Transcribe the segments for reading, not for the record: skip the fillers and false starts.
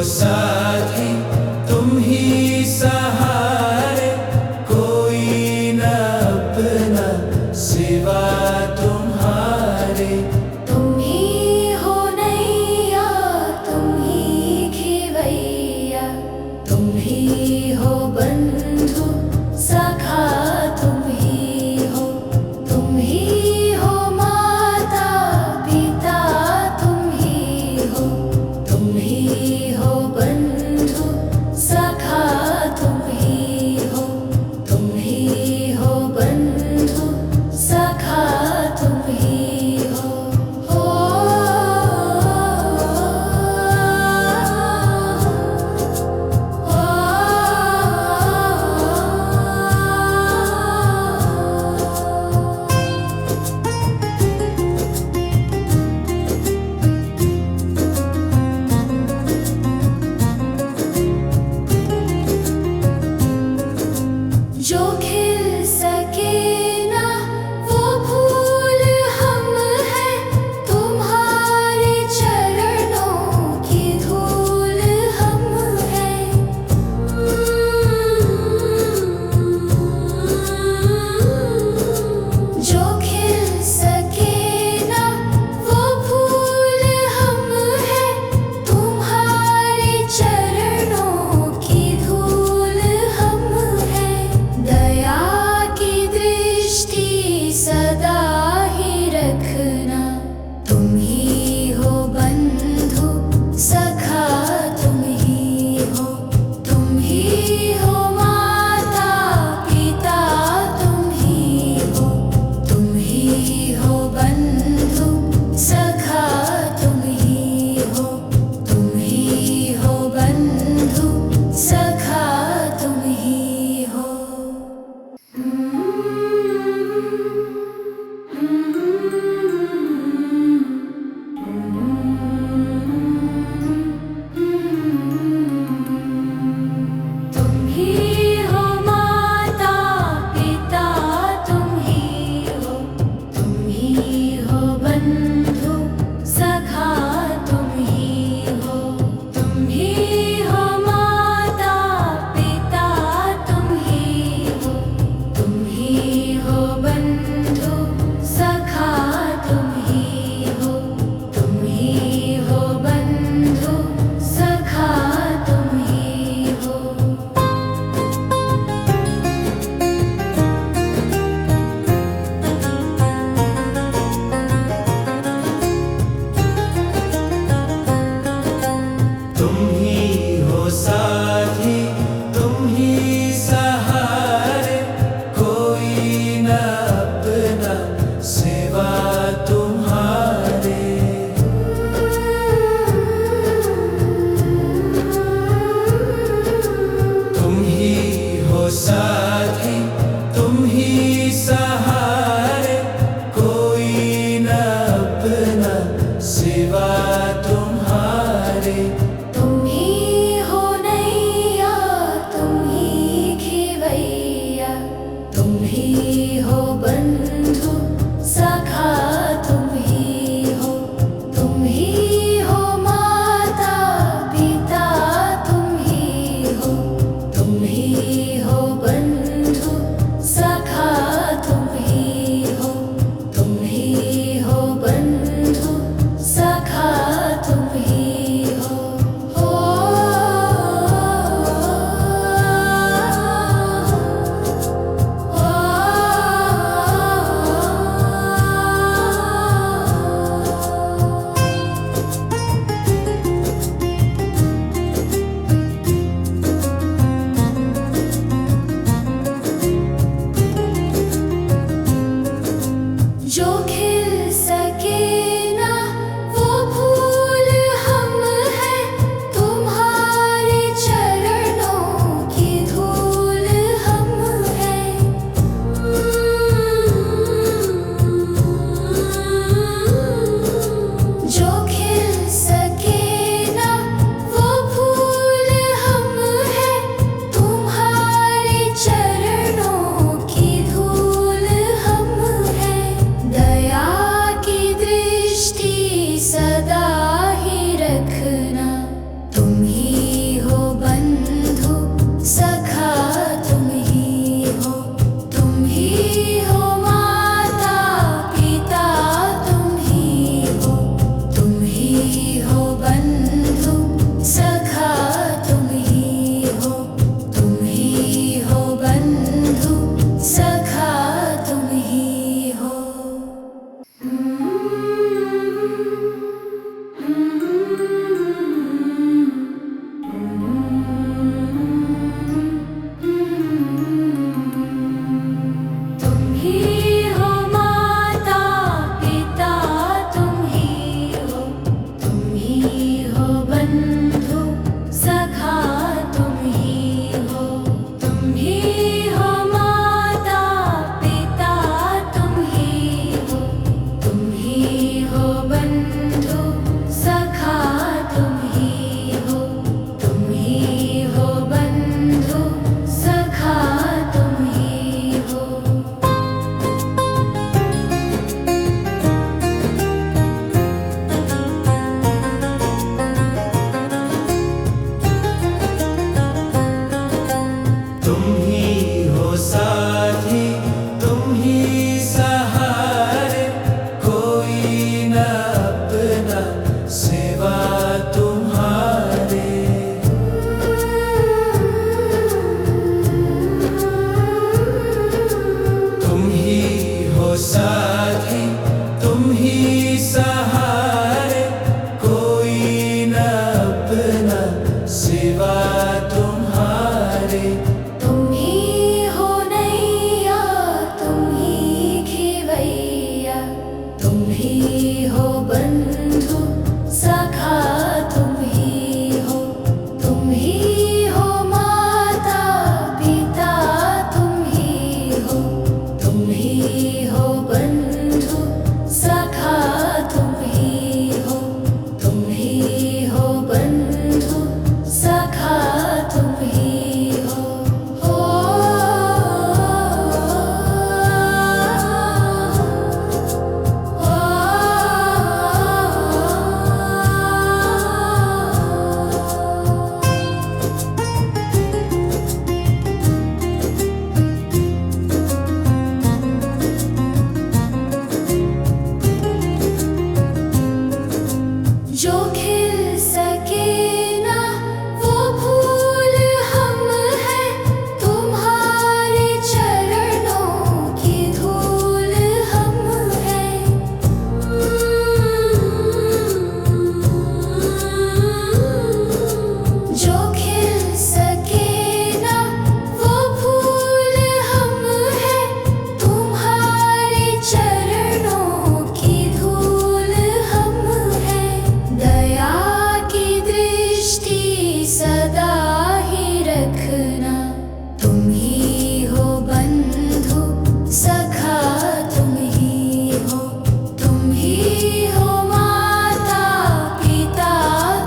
साथी तुम ही सहारे, कोई न अपना सिवा तुम्हारे। तुम ही हो नैया, तुम ही खेवैया, तुम ही हो बंधु सखा, तुम ही हो माता पिता, तुम ही हो बंधु सखा, तुम ही हो बंधु सखा, तुम ही हो। तुम ही हो नैया, तुम ही खेवैया, तुम ही हो बंधु सखा, तुम ही हो, तुम ही हो माता पिता, तुम ही हो, तुम ही हो बंधु सखा, तुम ही हो, तुम ही हो बंधु सखा, तुम ही हो। जो खिल सके ना वो फूल हम हैं, तुम्हारे चरणों की धूल हम हैं। जो खिल सके ना वो फूल हम हैं, तुम्हारे चरणों की धूल हम हैं। दया की दृष्टि सदा ही रखना, तुम ही हो बंधु सखा, तुम ही हो, तुम ही हो माता पिता,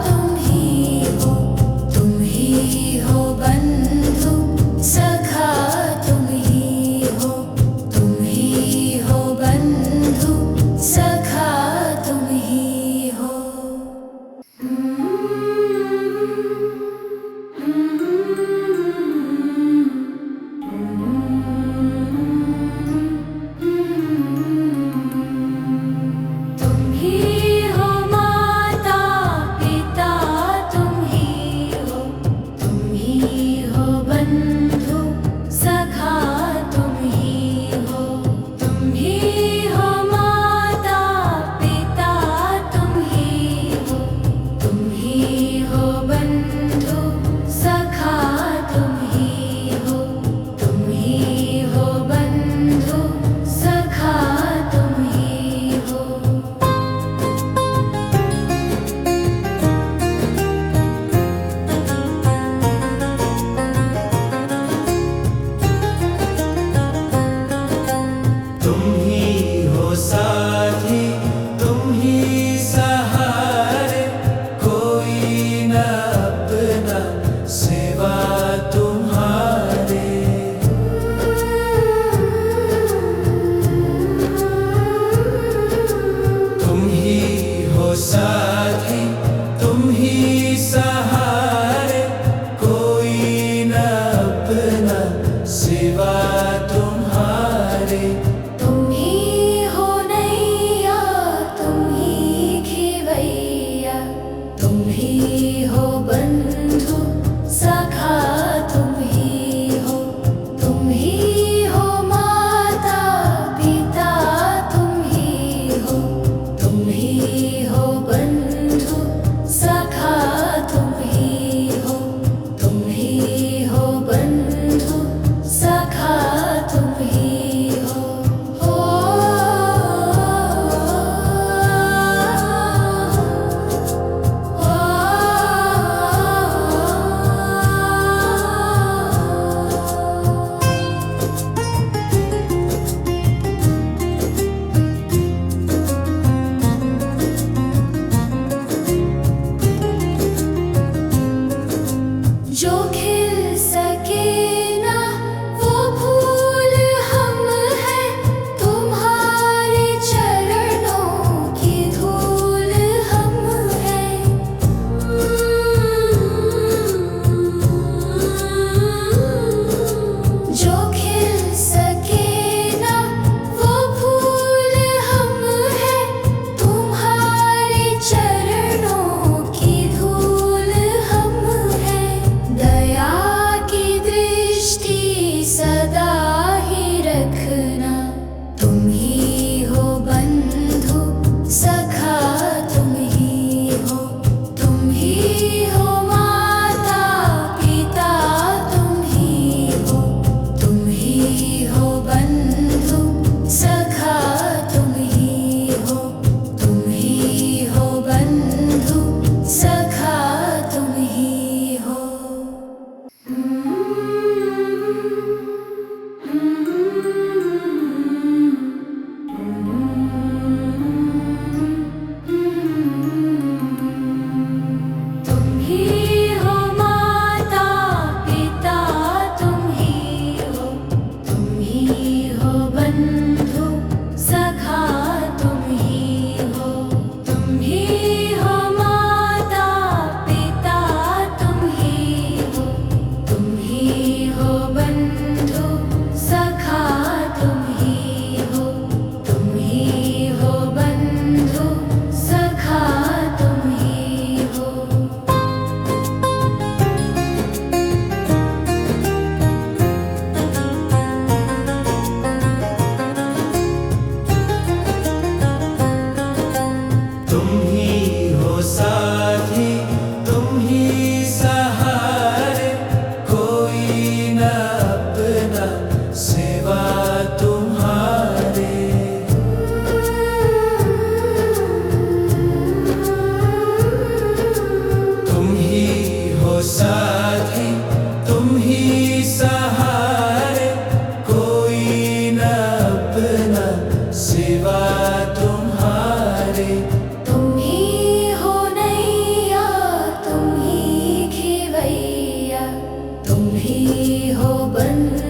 तुम ही हो, तुम ही हो बंधु सखा, तुम ही हो, तुम ही हो बंधु सखा, तुम ही हो। तुम ही हो माता पिता, तुम ही हो, तुम ही हो बंधु सखा, तुम ही हो, तुम ही हो माता पिता, तुम ही हो, तुम ही हो बंधु सखा, तुम ही हो, तुम ही हो बंधु सखा, तुम ही हो। तुम ही हो साथी, तुम ही सहारे, कोई न अपना सिवा तुम्हारे। तुम ही हो साथी, तुम ही सहारे, कोई न अपना सिवा तुम्हारे। तुम ही हो नैया, तुम ही खेवैया, तुम ही हो बंधु सखा, तुम ही हो, तुम ही हो माता पिता, तुम ही हो, तुम ही हो बंधु सखा, तुम ही हो, तुम ही हो बंधु सखा, तुम ही हो। जो खिल सके ना वो फूल हम हैं, तुम्हारे चरणों की धूल हम हैं। जो खिल सके ना वो फूल हम हैं, तुम्हारे चरणों की धूल हम हैं। दया बन